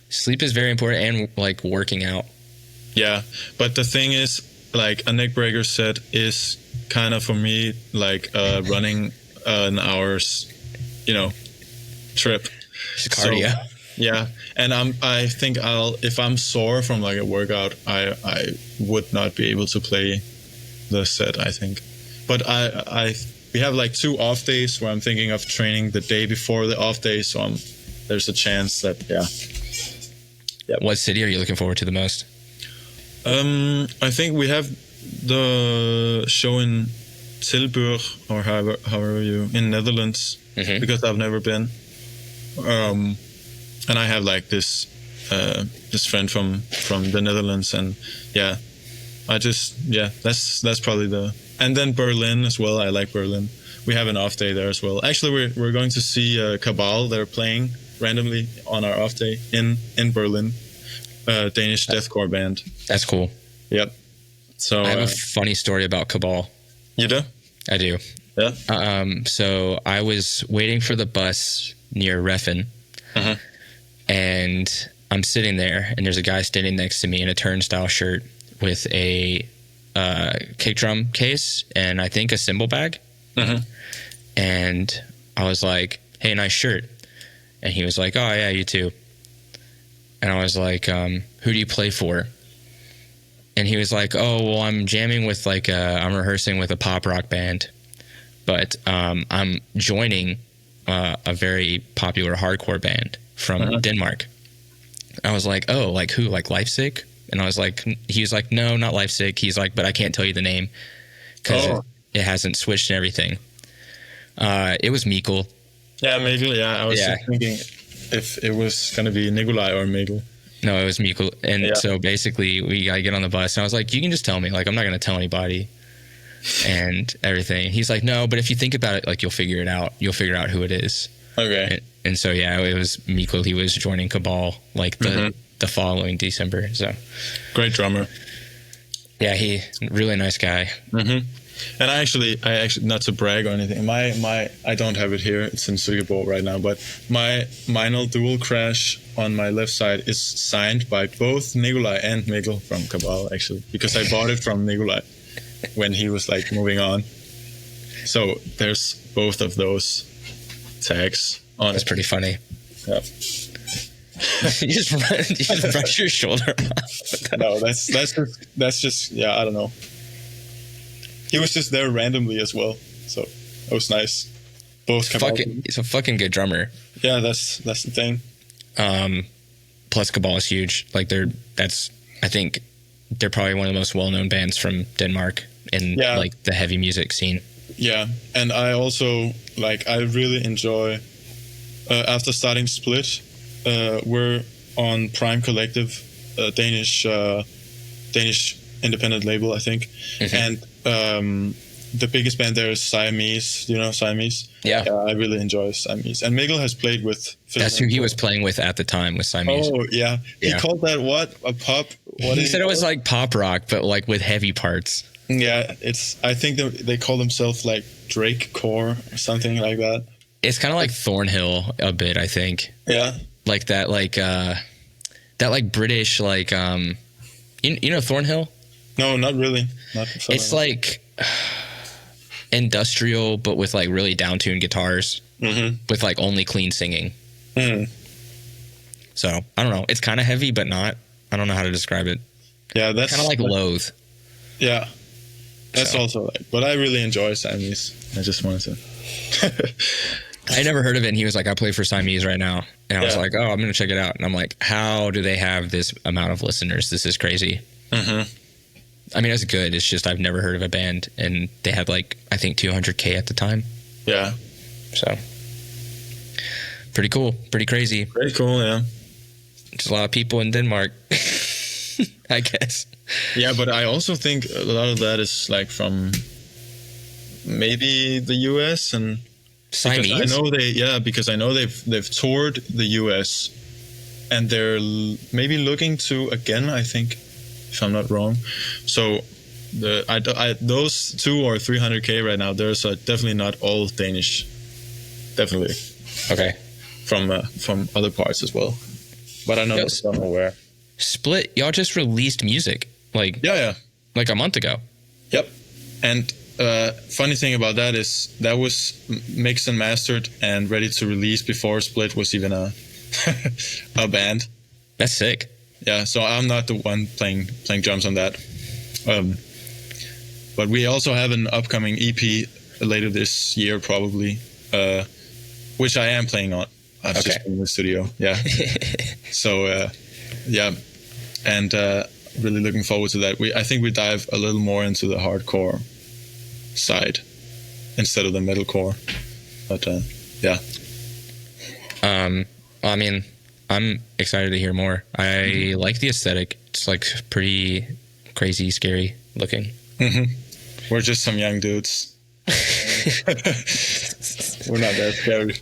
Sleep is very important, and like working out. Yeah, but the thing is, like a neck breaker set is kind of for me like running an hour's, trip. It's cardio. So, yeah, and I think if I'm sore from like a workout, I would not be able to play the set, I think. But we have like 2 off days where I'm thinking of training the day before the off day, so there's a chance that What city are you looking forward to the most? I think we have the show in Tilburg, or however you, in Netherlands, because I've never been. And I have like this friend from the Netherlands, and that's probably and then Berlin as well. I like Berlin. We have an off day there as well. Actually, we're going to see Cabal. They're playing randomly on our off day in Berlin. Danish deathcore band. That's cool. Yep. So I have a funny story about Cabal. You do? I do. Yeah. So I was waiting for the bus near Reffen, and I'm sitting there, and there's a guy standing next to me in a turnstile shirt with a kick drum case and I think a cymbal bag. And I was like, "Hey, nice shirt." And he was like, "Oh yeah, you too." And I was like, "Who do you play for?" And he was like, "Oh, well, I'm jamming with I'm rehearsing with a pop rock band, but I'm joining a very popular hardcore band from Denmark." I was like, "Oh, like who? Like Leipzig?" And I was like, he was like, "No, not Leipzig." He's like, "But I can't tell you the name because it hasn't switched and everything." It was Mikkel. Yeah, Mikkel. Yeah, I was just thinking if it was gonna be Nikolai or Mikkel. No, it was Mikkel. And so basically we gotta get on the bus, and I was like, "You can just tell me. Like, I'm not gonna tell anybody." And everything. He's like, "No, but if you think about it, like, you'll figure it out. You'll figure out who it is." Okay. And so it was Mikkel. He was joining Cabal like the following December. So great drummer. Yeah, he really nice guy. And I actually not to brag or anything. My I don't have it here. It's in Singapore right now. But my Meinl Dual Crash on my left side is signed by both Nikolai and Mikkel from Cabal, actually, because I bought it from Nikolai when he was like moving on. So there's both of those tags on. That's pretty funny. Yeah. you just brush your shoulder off. No, that's just I don't know. He was just there randomly as well, so it was nice. Both he's a fucking good drummer. Yeah, that's the thing. Plus Cabal is huge. Like I think they're probably one of the most well-known bands from Denmark in like the heavy music scene. Yeah, and I also I really enjoy. After starting Split, we're on Prime Collective, Danish independent label, I think, and the biggest band there is Siamese. You know Siamese? Yeah. I really enjoy Siamese. And Mikkel has played with. That's who he was playing with at the time, with Siamese. Oh yeah. He called that what? A pop? What He said it was like pop rock, but like with heavy parts. Yeah, I think they call themselves like Drake Core or something like that. It's kind of like Thornhill a bit, I think. Yeah. Like that, like British, like you know Thornhill? No, not really. It's like industrial, but with like really down-tuned guitars, with like only clean singing. So I don't know. It's kind of heavy, but not. I don't know how to describe it. Yeah, that's kind of like Loathe. Yeah, that's also like. But I really enjoy Siamese. I just wanted to. I never heard of it, and he was like, "I play for Siamese right now," and I was like, "Oh, I'm gonna check it out." And I'm like, "How do they have this amount of listeners? This is crazy." I mean, it's good. It's just I've never heard of a band, and they had like I think 200K at the time. Yeah. So pretty cool, pretty crazy. Pretty cool, yeah. Just a lot of people in Denmark, I guess. Yeah, but I also think a lot of that is like from maybe the US and Siamese. Because I know they've toured the US, and they're maybe looking to again. I think, if I'm not wrong. So those 200 or 300K right now. There's definitely not all Danish. Definitely. Okay. From other parts as well, but I don't know where. Split, y'all just released music like like a month ago. Yep. And funny thing about that is that was mixed and mastered and ready to release before Split was even a band. That's sick. Yeah, so I'm not the one playing drums on that. But we also have an upcoming EP later this year, probably, which I am playing on. I've just been in the studio. Yeah. So, and really looking forward to that. I think we dive a little more into the hardcore side instead of the metalcore. But yeah. I mean, I'm excited to hear more. I like the aesthetic. It's like pretty crazy, scary looking. We're just some young dudes. We're not that scary.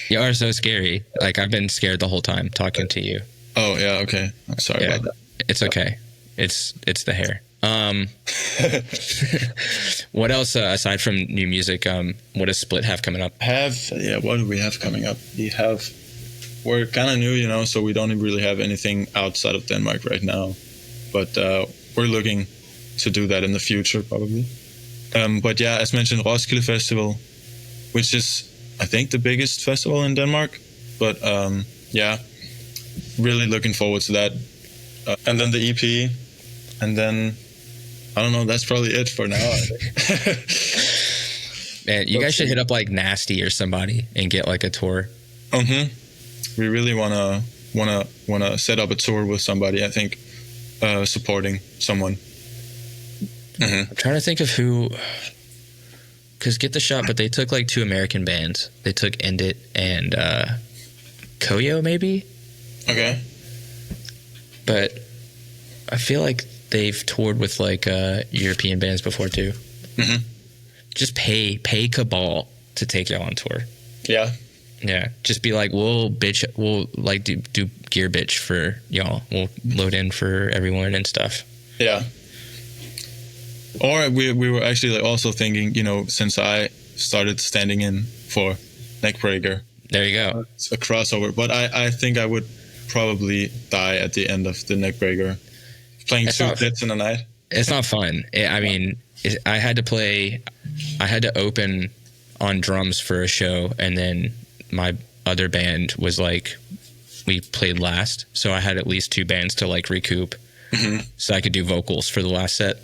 You are so scary. Like, I've been scared the whole time talking to you. Oh yeah, okay. I'm sorry about that. It's okay. It's the hair. What else aside from new music? What does Split have coming up? What do we have coming up? We're kind of new, so we don't really have anything outside of Denmark right now. But we're looking to do that in the future, probably. But yeah, as mentioned, Roskilde Festival, which is, I think, the biggest festival in Denmark. But yeah, really looking forward to that. And then the EP. And then, I don't know, that's probably it for now, I think. Man, you guys should hit up like Nasty or somebody and get like a tour. We really wanna set up a tour with somebody. I think supporting someone. I'm trying to think of who, because Get the Shot, but they took like 2 American bands. They took End It and Koyo, maybe. Okay. But I feel like they've toured with like European bands before too. Just pay Cabal to take y'all on tour. Yeah. Yeah, just be like, we'll like do gear bitch for y'all. We'll load in for everyone and stuff. Yeah. Or we were actually like also thinking, since I started standing in for Neckbreaker. There you go. It's a crossover, but I think I would probably die at the end of the Neckbreaker. Playing 2 bits in a night. It's not fun. I had to open on drums for a show, and then my other band was like, we played last, so I had at least 2 bands to like recoup, so I could do vocals for the last set.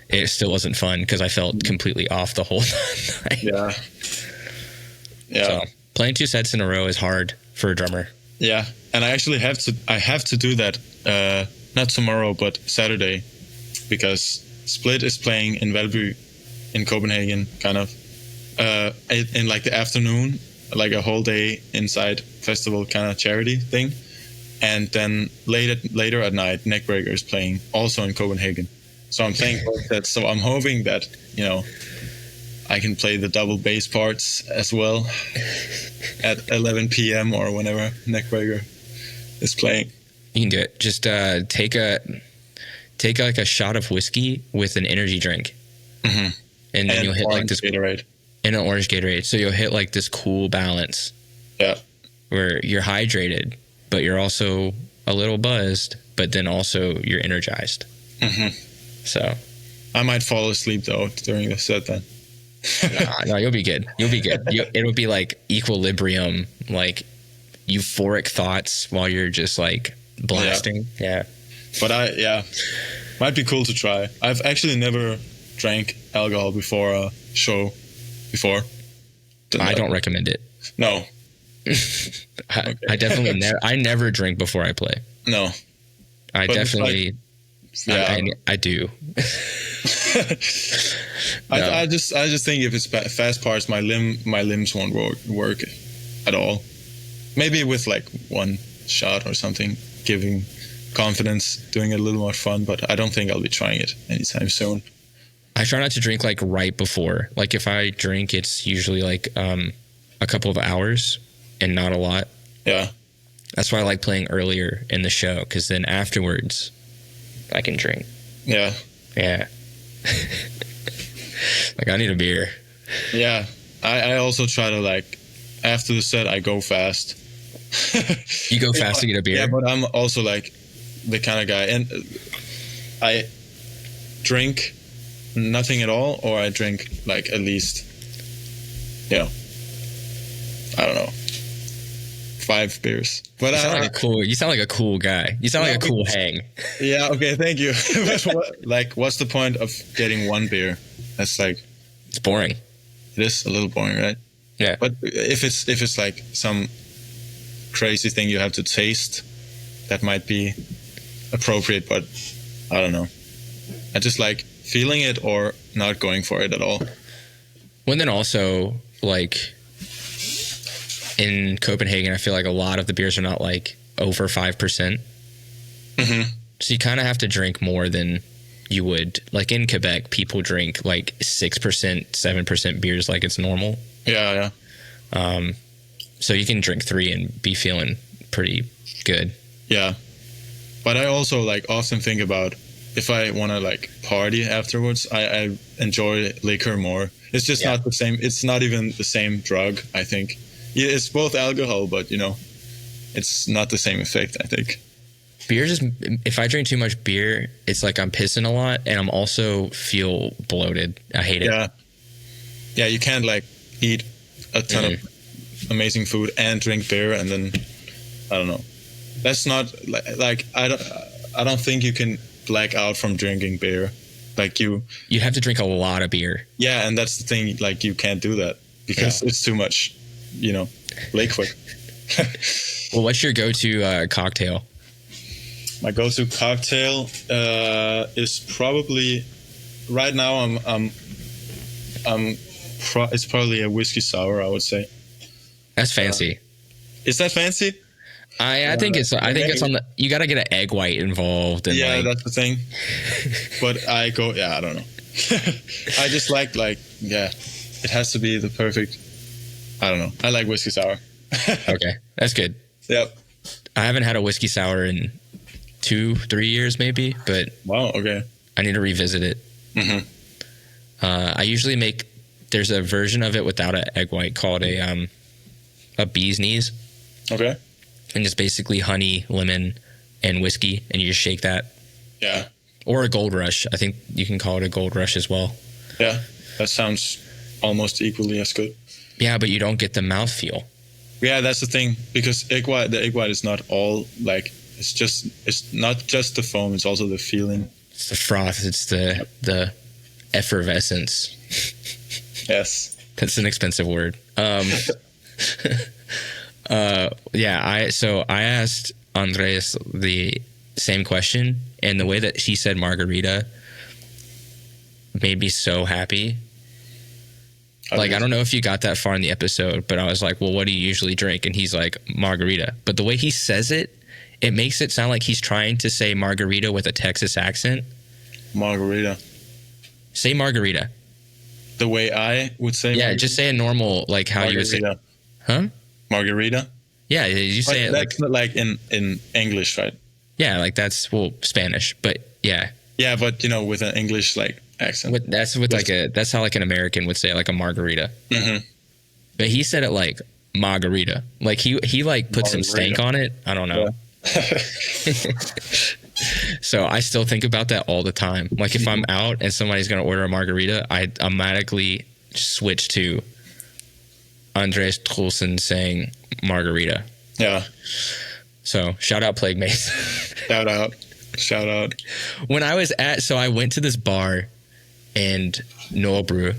It still wasn't fun because I felt completely off the whole night. Yeah. So playing 2 sets in a row is hard for a drummer. Yeah, and I actually have to do that not tomorrow but Saturday, because Split is playing in Valby in Copenhagen, kind of in like the afternoon, like a whole day inside festival kind of charity thing, and then later at night Neckbreaker is playing also in Copenhagen. So I'm playing quartet. So I'm hoping that, I can play the double bass parts as well at 11 p.m. or whenever Neckbreaker is playing. You can do it. Just take like a shot of whiskey with an energy drink, and then you'll hit like this Gatorade and an orange Gatorade. So you'll hit like this cool balance. Yeah, where you're hydrated, but you're also a little buzzed, but then also you're energized. So I might fall asleep though during the set then. No, you'll be good. You'll be good. It'll be like equilibrium, like euphoric thoughts while you're just like blasting. Yeah. But might be cool to try. I've actually never drank alcohol before a show before. I don't recommend it. No. I definitely I never drink before I play. No. I definitely I do. No. I just think if it's fast parts, my limbs won't work at all. Maybe with like one shot or something, giving confidence, doing it a little more fun. But I don't think I'll be trying it anytime soon. I try not to drink like right before. Like if I drink, it's usually like a couple of hours and not a lot. Yeah. That's why I like playing earlier in the show, because then afterwards I can drink. Yeah. Yeah. Like I need a beer. Yeah. I also try to like, after the set, I go fast. You go fast to get a beer? Yeah, but I'm also like the kind of guy, and I drink nothing at all, or I drink like at least, I don't know, 5 beers. But you sound like a cool guy. You sound like a cool hang. Yeah. Okay. Thank you. But what's the point of getting 1 beer? That's like, it's boring. It is a little boring, right? Yeah. But if it's like some crazy thing you have to taste, that might be appropriate. But I don't know. I just like feeling it or not going for it at all. Well, then also like in Copenhagen, I feel like a lot of the beers are not like over 5%. So you kind of have to drink more than you would. Like in Quebec, people drink like 6%, 7% beers like it's normal. Yeah. So you can drink 3 and be feeling pretty good. Yeah. But I also like often think about if I want to like party afterwards, I enjoy liquor more. It's just not the same. It's not even the same drug, I think. Yeah, it's both alcohol, but it's not the same effect, I think. Beer just, if I drink too much beer, it's like I'm pissing a lot, and I'm also feel bloated. I hate it. Yeah, you can't like eat a ton of amazing food and drink beer, and then I don't know. That's not like I don't think you can black out from drinking beer. Like you have to drink a lot of beer. Yeah, and that's the thing. Like you can't do that because it's too much, liquid. Well, what's your go-to cocktail? My go-to cocktail is probably right now. It's probably a whiskey sour, I would say. That's fancy. Is that fancy? I think it's on the. You got to get an egg white involved. And that's the thing. But I don't know. I just like it has to be the perfect. I don't know. I like whiskey sour. Okay, that's good. Yep. I haven't had a whiskey sour in 2-3 years, maybe. But wow. Okay. I need to revisit it. I usually make. There's a version of it without an egg white called a bee's knees. Okay. And it's basically honey, lemon, and whiskey, and you just shake that. Yeah. Or a gold rush. I think you can call it a gold rush as well. Yeah, that sounds almost equally as good. Yeah, but you don't get the mouthfeel. Yeah, that's the thing, because the egg white is not all like it's not just the foam; it's also the feeling. It's the froth. It's the effervescence. Yes, that's an expensive word. I asked Andreas the same question, and the way that he said margarita made me so happy. Like, I don't know if you got that far in the episode, but I was like, well, what do you usually drink? And he's like, margarita. But the way he says it, it makes it sound like he's trying to say margarita with a Texas accent. Margarita. Say margarita. The way I would say. Yeah, margarita? just say a normal, like how you would say. Huh? Margarita. Yeah, you say it like. That's not like in English, right? Yeah, like that's Spanish, but yeah. Yeah, but with an English like accent. That's how like an American would say it, like a margarita. Mm-hmm. But he said it like margarita. Like he like put some stank on it. I don't know. Yeah. So I still think about that all the time. Like if I'm out and somebody's gonna order a margarita, I automatically switch to Andres Trulsen saying margarita. Yeah. So shout out Plague Mates. Shout out. When I was I went to this bar in Nobru,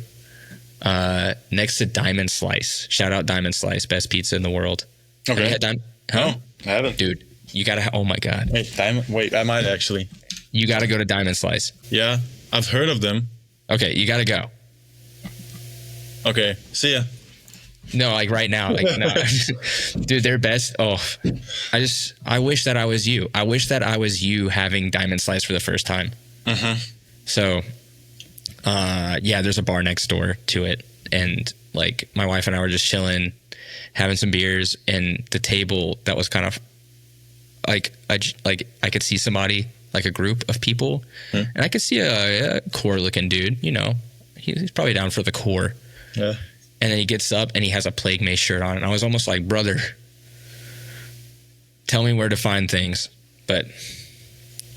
next to Diamond Slice. Shout out Diamond Slice, best pizza in the world. Okay. Huh? No, I haven't. Dude, you gotta. Oh my god. Wait, I might actually. You gotta go to Diamond Slice. Yeah, I've heard of them. Okay, you gotta go. Okay, see ya. No, like right now, like no. Dude, they're best. Oh, I wish that I was you. I wish that I was you having Diamond Slice for the first time. Mm-hmm. So, yeah, there's a bar next door to it, and like my wife and I were just chilling, having some beers, and the table that was kind of like I could see somebody, like a group of people, and I could see a core looking dude. He's probably down for the core. Yeah. And then he gets up and he has a Plague Mace shirt on. And I was almost like, brother, tell me where to find things. But.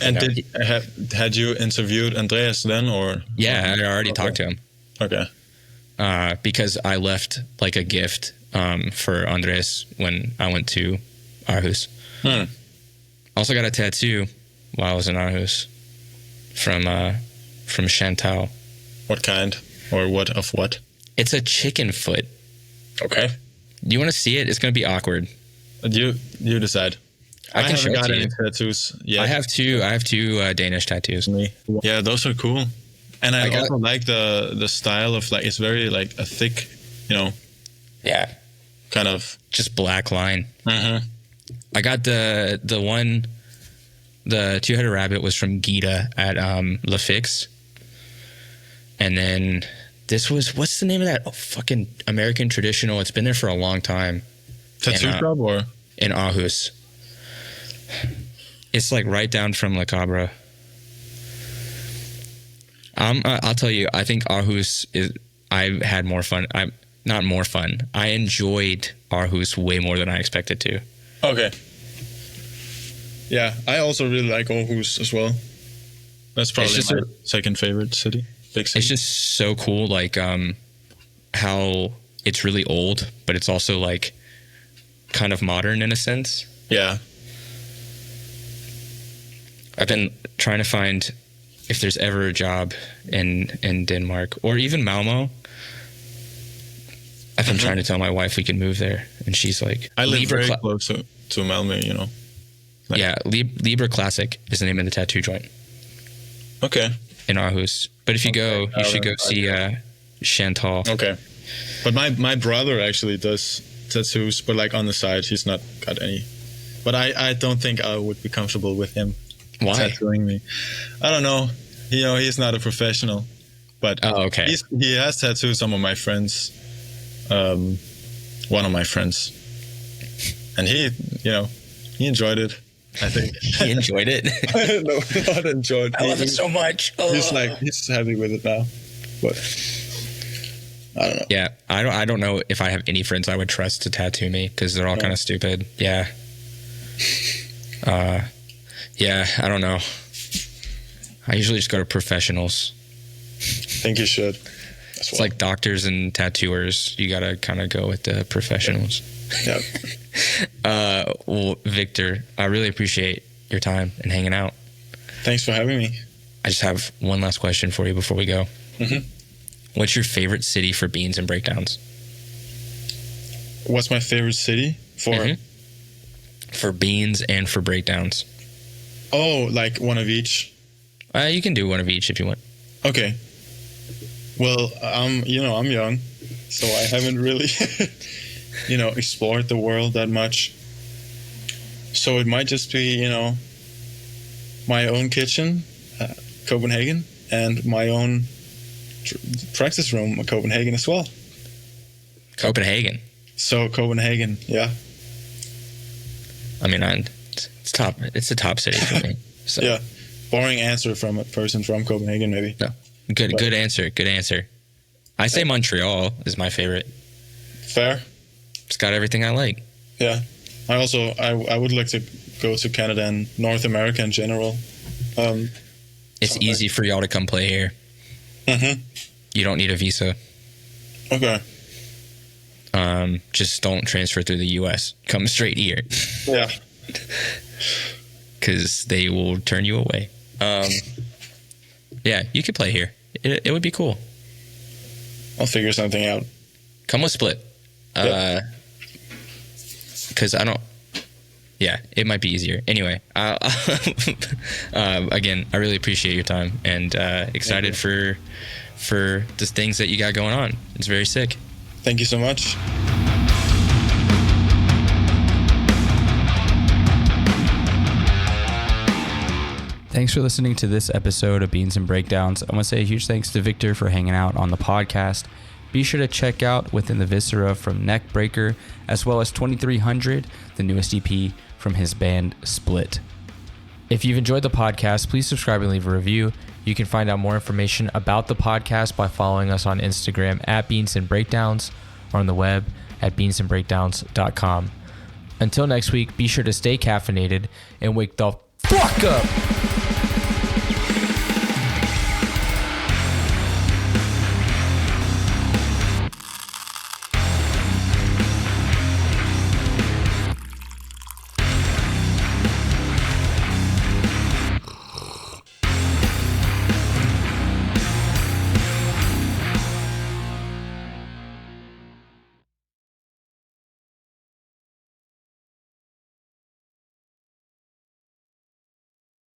And had you interviewed Andreas then, or? Yeah, I already talked to him. Okay. Because I left like a gift for Andres when I went to Aarhus. Also got a tattoo while I was in Aarhus from Chantal. What kind? Or what of what? It's a chicken foot. Okay. Do you want to see it? It's going to be awkward. You decide. I can show it to any you. Tattoos. Yeah. I have two Danish tattoos. Yeah, those are cool. And I also like the style of like, it's very like a thick, Yeah. kind of Just black line. Mm-hmm. I got the two-headed rabbit was from Gita at La Fix. And then this was, what's the name of that fucking American traditional? It's been there for a long time. Tattoo shop or? In Aarhus. It's like right down from La Cabra. I'll tell you, I think Aarhus I had more fun. Not more fun. I enjoyed Aarhus way more than I expected to. Okay. Yeah, I also really like Aarhus as well. That's probably my second favorite city. Big city. It's just so cool, like how it's really old, but it's also like kind of modern in a sense. Yeah. I've been trying to find if there's ever a job in Denmark or even Malmo. I've been trying to tell my wife we can move there, and she's like, I live very close to Malmo, Like, yeah, Libra Classic is the name of the tattoo joint. Okay. In Aarhus. But if you go, you should go see Chantal. Okay. But my brother actually does tattoos, but like on the side, he's not got any. But I don't think I would be comfortable with him. Why? Tattooing me. I don't know. He's not a professional. But okay. He has tattooed some of my friends. One of my friends. And he enjoyed it. I think he enjoyed it. No, not enjoyed. I love it so much. He's happy with it now, but I don't know. Yeah, I don't know if I have any friends I would trust to tattoo me because they're all kind of stupid. Yeah. Yeah, I don't know. I usually just go to professionals. I think you should. It's like doctors and tattooers. You gotta kind of go with the professionals. Yeah. Well, Victor, I really appreciate your time and hanging out. Thanks for having me. I just have one last question for you before we go. Mm-hmm. What's your favorite city for beans and breakdowns? What's my favorite city for? For beans and for breakdowns. Oh, like one of each? You can do one of each if you want. Okay. Well, I'm young, so I haven't really, explored the world that much. So it might just be, my own kitchen, Copenhagen, and my own practice room at Copenhagen as well. Copenhagen. So Copenhagen, yeah. I mean, it's top. It's a top city for me. So. Yeah. Boring answer from a person from Copenhagen, maybe. No. Good answer. Good answer. I say Montreal is my favorite. Fair. It's got everything I like. Yeah. I would like to go to Canada and North America in general. It's easy for y'all to come play here. Mm-hmm. You don't need a visa. Okay. Just don't transfer through the U.S. Come straight here. Yeah. Because they will turn you away. Yeah, you could play here. It would be cool. I'll figure something out. Come with Split. Because I don't... Yeah, it might be easier. Anyway, again, I really appreciate your time and excited for the things that you got going on. It's very sick. Thank you so much. Thanks for listening to this episode of Beans and Breakdowns. I want to say a huge thanks to Viktor for hanging out on the podcast. Be sure to check out Within the Viscera from Neckbreakker, as well as 2300, the newest EP from his band Split. If you've enjoyed the podcast, please subscribe and leave a review. You can find out more information about the podcast by following us on Instagram at Beans and Breakdowns or on the web at beansandbreakdowns.com. Until next week, be sure to stay caffeinated and wake the fuck up.